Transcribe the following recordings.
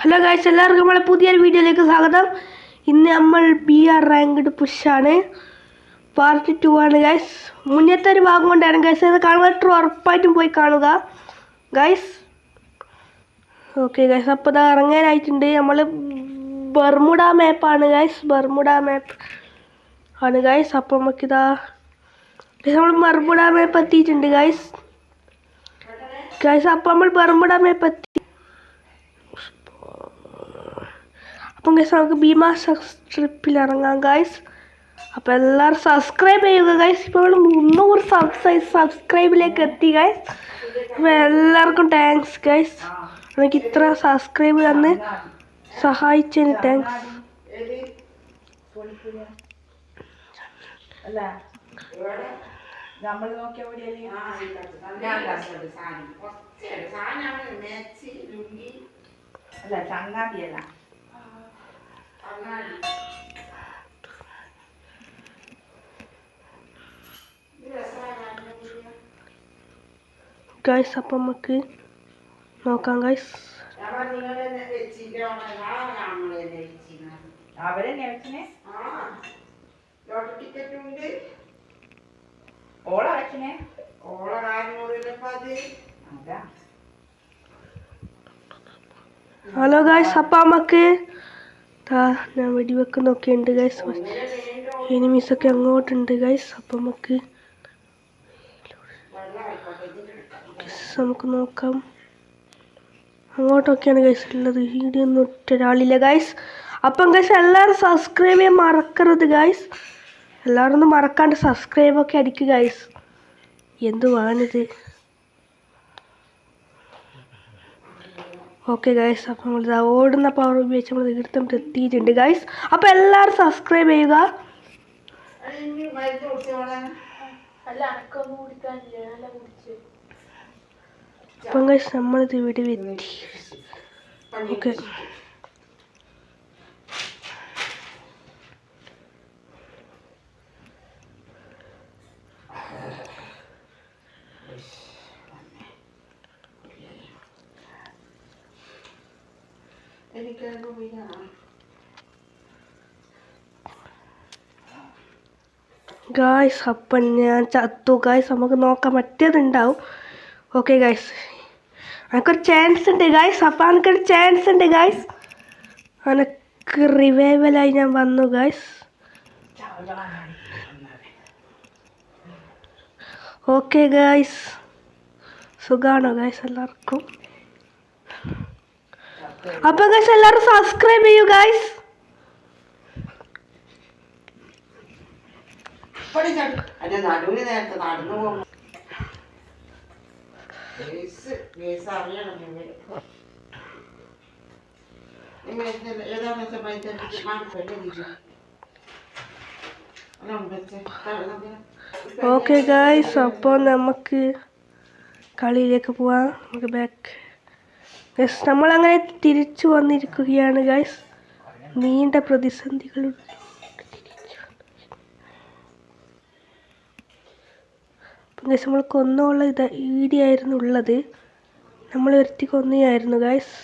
Hello guys, എല്ലാവർക്കും നമ്മളെ പുതിയൊരു വീഡിയോയിലേക്ക് സ്വാഗതം. ഇന്ന് നമ്മൾ BR റാങ്ക്ഡ് പുഷാണ്, പാർട്ട് 2 ആണ് ഗൈസ്. മുന്നത്തെ ഒരു ഭാഗം കൊണ്ടാണ് ഗൈസ്. അത് കാണുക, ഉറപ്പായിട്ടും പോയി കാണുക ഗൈസ്. ഓക്കെ ഗൈസ്, അപ്പോൾ ഇതാ ഇറങ്ങാനായിട്ടുണ്ട്. നമ്മൾ ബർമുഡ മാപ്പാണ് ഗൈസ്, ബർമുഡ മാപ്പ് ആണ് ഗൈസ്. അപ്പോൾ നമുക്കിതാ നമ്മൾ ബർമുഡ മാപ്പ് എത്തിയിട്ടുണ്ട് ഗൈസ്. അപ്പോൾ നമ്മൾ ബർമുഡ മാപ്പ് എത്തി. അപ്പം ഗൈസ് നമുക്ക് ഭീമാ സ്ട്രിപ്പിൽ ഇറങ്ങാം ഗൈസ്. അപ്പോൾ എല്ലാവരും സബ്സ്ക്രൈബ് ചെയ്യുക ഗൈസ്. ഇപ്പോൾ നമ്മൾ 300 സബ്സ്ക്രൈബിലേക്ക് എത്തി ഗൈസ്. അപ്പോൾ എല്ലാവർക്കും താങ്ക്സ് ഗൈസ്. എനിക്ക് ഇത്ര സബ്സ്ക്രൈബ് തന്ന് സഹായിച്ചതിന് താങ്ക്സ്. ഗൈസ് അപ്പം നമുക്ക് നോക്കാം ഗൈസ്. ഹലോ ഗൈസ്, അപ്പം നമുക്ക് ഞാൻ വെടിവെക്കുന്നൊക്കെ ഉണ്ട് ഗൈസ്. എനിമീസൊക്കെ അങ്ങോട്ടുണ്ട് ഗൈസ്. അപ്പം നമുക്ക് നോക്കാം. അങ്ങോട്ടൊക്കെയാണ് ഗൈസ് ഉള്ളത്. ഇവിടെയൊന്നും ഒറ്റൊരാളില്ല ഗൈസ്. അപ്പം ഗൈസ് എല്ലാവരും സബ്സ്ക്രൈബ് ചെയ്യാൻ മറക്കരുത് ഗൈസ്. എല്ലാവരും ഒന്നും മറക്കാണ്ട് സബ്സ്ക്രൈബൊക്കെ അടിക്കുക ഗൈസ്. എന്തുവാണിത്? ഓക്കെ ഗൈസ്, അപ്പം നമ്മൾ ഓടുന്ന പവർ ഉപയോഗിച്ച് നമ്മൾ തീർത്തും എത്തിയിട്ടുണ്ട് ഗൈസ്. അപ്പോൾ എല്ലാവരും സബ്സ്ക്രൈബ് ചെയ്യുക. അപ്പം ഗൈസ് നമ്മളിത് ഇവിടെ എത്തി. ഓക്കെ ഗായ്സ്, അപ്പം ഞാൻ ചത്തു ഗായ്സ്. നമുക്ക് നോക്കാം, മറ്റേതുണ്ടാവും. ഓക്കെ ഗായ്സ്, എനിക്കൊരു ചാൻസ് ഉണ്ട് ഗായ്സ്. അപ്പം എനിക്കൊരു ചാൻസ് ഉണ്ട് ഗായ്സ്. എനിക്ക് റിവൈവലായി ഞാൻ വന്നു ഗായ്സ്. ഓക്കെ ഗായ്സ്, സുഖാണോ ഗായ്സ് എല്ലാവർക്കും? അപ്പം ഗായ്സ് എല്ലാവരും സബ്സ്ക്രൈബ് ചെയ്യൂ ഗായ്സ്. ഓക്കെ ഗായ്സ്, അപ്പോൾ നമുക്ക് കളിയിലേക്ക് പോവാം. നമുക്ക് ബാക്ക് ഗൈസ്, നമ്മളങ്ങനെ തിരിച്ചു വന്നിരിക്കുകയാണ് ഗൈസ്. നീണ്ട പ്രതിസന്ധികളുണ്ട്. അപ്പം ഗൈസ് നമ്മൾ കൊന്നുള്ള ഈടിയായിരുന്നു ഉള്ളത്. നമ്മൾ ഒരുത്തി കൊന്നയായിരുന്നു ഗൈസ്.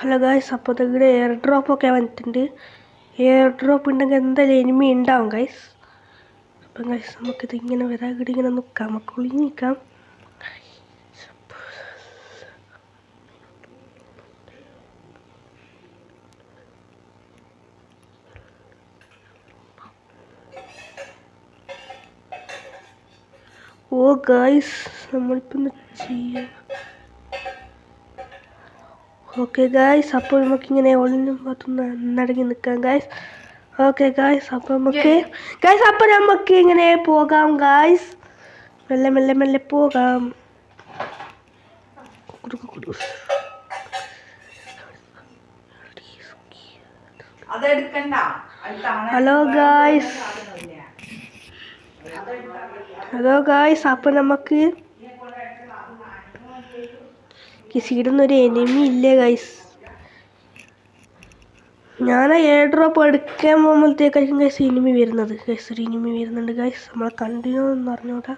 ഹലോ ഗൈസ്, അപ്പോൾ ഇവിടെ എയർ ഡ്രോപ്പൊക്കെ വന്നിട്ടുണ്ട്. എയർ ഡ്രോപ്പ് ഉണ്ടെങ്കിൽ എന്തായാലും എനിമി ഉണ്ടാവും ഗൈസ്. അപ്പം ഗൈസ് നമുക്കിത് ഇങ്ങനെ വരാകിട്ട് ഇങ്ങനെ നിൽക്കാം, നമുക്ക് ഒളിഞ്ഞ് നിൽക്കാം. ഓ ഗൈസ്, നമ്മളിപ്പോൾ ചെയ്യാം. ഓക്കെ ഗായ്സ്, അപ്പോൾ നമുക്കിങ്ങനെ ഒളിഞ്ഞും പറ്റുന്ന നടങ്ങി നിൽക്കാം ഗായ്സ്. ഓക്കെ ഗായ്സ്, അപ്പോൾ നമുക്ക് ഇങ്ങനെ പോകാം ഗായ്സ്. മെല്ലെ മെല്ലെ മെല്ലെ പോകാം. ഹലോ ഗായ്സ്, അപ്പോൾ നമുക്ക് കിസിയിടുന്നൊരു എനിമി ഇല്ലേ ഗൈസ്. ഞാൻ എയർ ഡ്രോപ്പ് എടുക്കാൻ പോകുമ്പോഴത്തേക്കായിരിക്കും ഗൈസ് എനിമി വരുന്നത്. ഗൈസ് ഒരു എനിമി വരുന്നുണ്ട് ഗൈസ്, നമ്മളെ കണ്ടിന്യൂ എന്ന് പറഞ്ഞോട്ടാ.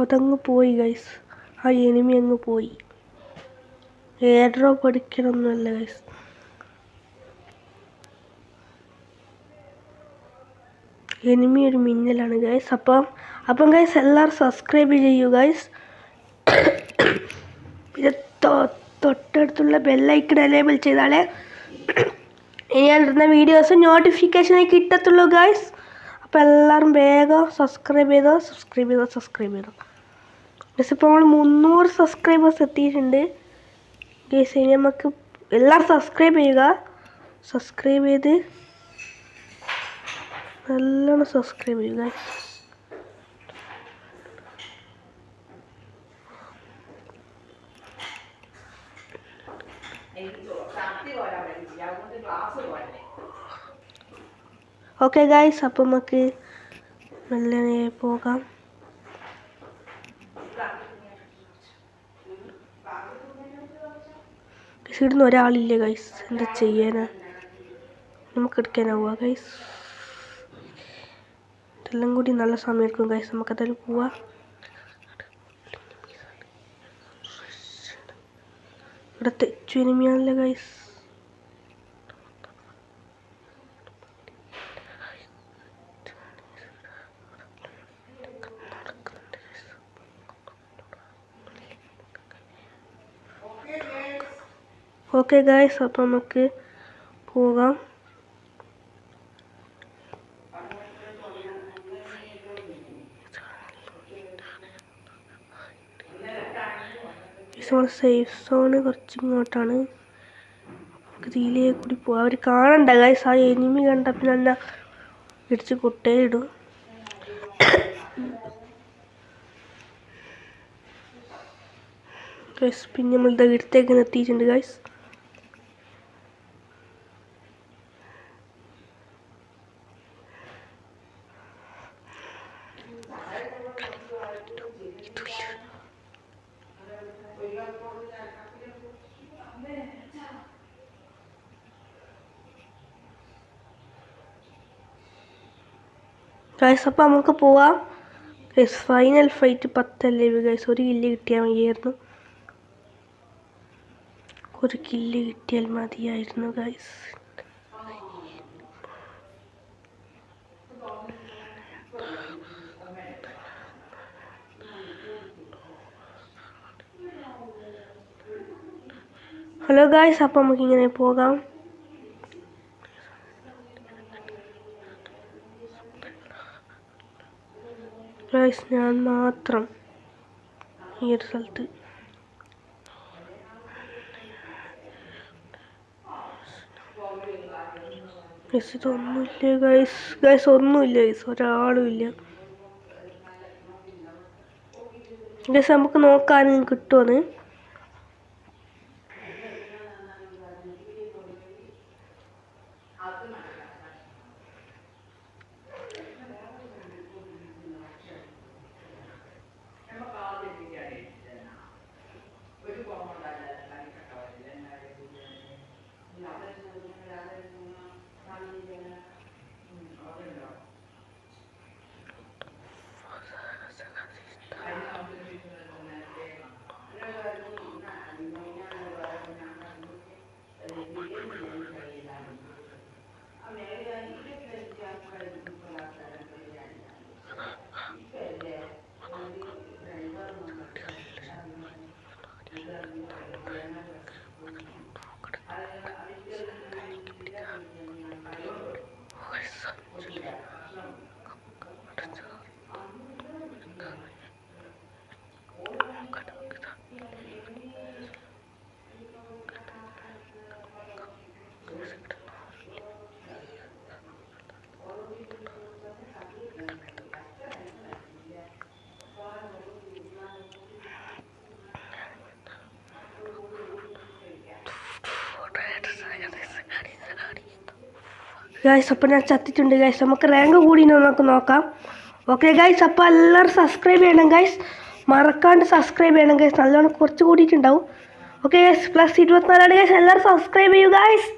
അതങ്ങ് പോയി ഗൈസ്, ആ എനിമി അങ്ങ് പോയി. എയർ ഡ്രോപ്പ് അടിക്കണമൊന്നുമല്ല ഗൈസ്. എനിമി ഒരു മിന്നലാണ് ഗൈസ്. അപ്പം ഗൈസ് എല്ലാവരും സബ്സ്ക്രൈബ് ചെയ്യൂ ഗൈസ്. പിന്നെ തൊട്ടടുത്തുള്ള ബെല്ലൈക്കൺ എനേബിൾ ചെയ്താലേ ഇനി ഞാൻ ഇടുന്ന വീഡിയോസ് നോട്ടിഫിക്കേഷനായി കിട്ടത്തുള്ളൂ ഗൈസ്. അപ്പോൾ എല്ലാവരും വേഗം സബ്സ്ക്രൈബ് ചെയ്തോ. ഗൈസ് ഇപ്പോൾ നമ്മൾ 300 സബ്സ്ക്രൈബേഴ്സ് എത്തിയിട്ടുണ്ട് ഗൈസ്. ഇനി നമുക്ക് എല്ലാവരും സബ്സ്ക്രൈബ് ചെയ്യുക. സബ്സ്ക്രൈബ് ചെയ്ത് നല്ലോണം സബ്സ്ക്രൈബ് ചെയ്യുക ഗൈസ്. ഓക്കെ ഗൈസ്, അപ്പം നമുക്ക് നല്ല പോകാം. ഇടുന്ന ഒരാളില്ലേ ഗൈസ്, എന്താ ചെയ്യാനാ, നമുക്ക് എടുക്കാനാവുക ഗൈസ്. ഇതെല്ലാം കൂടി നല്ല സമയം എടുക്കും ഗൈസ്, നമുക്കതിൽ പോവാം. ഇവിടെ തെച്ചു എനിമിയാണല്ലേ ഗൈസ്. ഓക്കെ ഗൈസ്, അപ്പോൾ നമുക്ക് പോകാം. നമ്മൾ സേഫ് സോണ് കുറച്ച് ഇങ്ങോട്ടാണ്, നമുക്ക് ഇതിലേക്ക് കൂടി പോകാം. അവർ കാണണ്ട ഗൈസ്, ആ എനിമി കണ്ട പിന്നെ എന്നെ ഇടിച്ച് കൊട്ടയിടും. ഗൈസ് പിന്നെ നമ്മൾ ഇടത്തേക്ക് എത്തിയിട്ടുണ്ട് ഗൈസ്. ഗൈസ് അപ്പോൾ നമുക്ക് പോവാം guys. Final fight 10 live guys. ഒരു കില്ല് കിട്ടിയാൽ മതിയായിരുന്നു, ഒരു കില്ല് കിട്ടിയാൽ മതിയായിരുന്നു ഗൈസ്. ഹലോ ഗൈസ്, അപ്പോൾ നമുക്കിങ്ങനെ പോകാം. ഗൈസ് ഞാൻ മാത്രം ഈ ഒരു സ്ഥലത്ത്. ഗൈസ് ഇതൊന്നുമില്ല ഗൈസ്, ഒന്നുമില്ല ഗൈസ്, ഒരാളും ഇല്ല ഗൈസ്. നമുക്ക് നോക്കാനും കിട്ടുമെന്ന്. ഗൈസ് അപ്പോൾ ഞാൻ ചത്തിട്ടുണ്ട് ഗൈസ്. നമുക്ക് റാങ്ക് കൂടി നമുക്ക് നോക്കാം. ഓക്കെ ഗൈസ്, അപ്പോൾ എല്ലാവരും സബ്സ്ക്രൈബ് ചെയ്യണം ഗൈസ്. മറക്കാണ്ട് സബ്സ്ക്രൈബ് ചെയ്യണം ഗൈസ്. നല്ലോണം കുറച്ച് കൂടിയിട്ടുണ്ടാവും. Okay guys, +24 guys. എല്ലാവരും സബ്സ്ക്രൈബ് ചെയ്യൂ ഗൈസ്.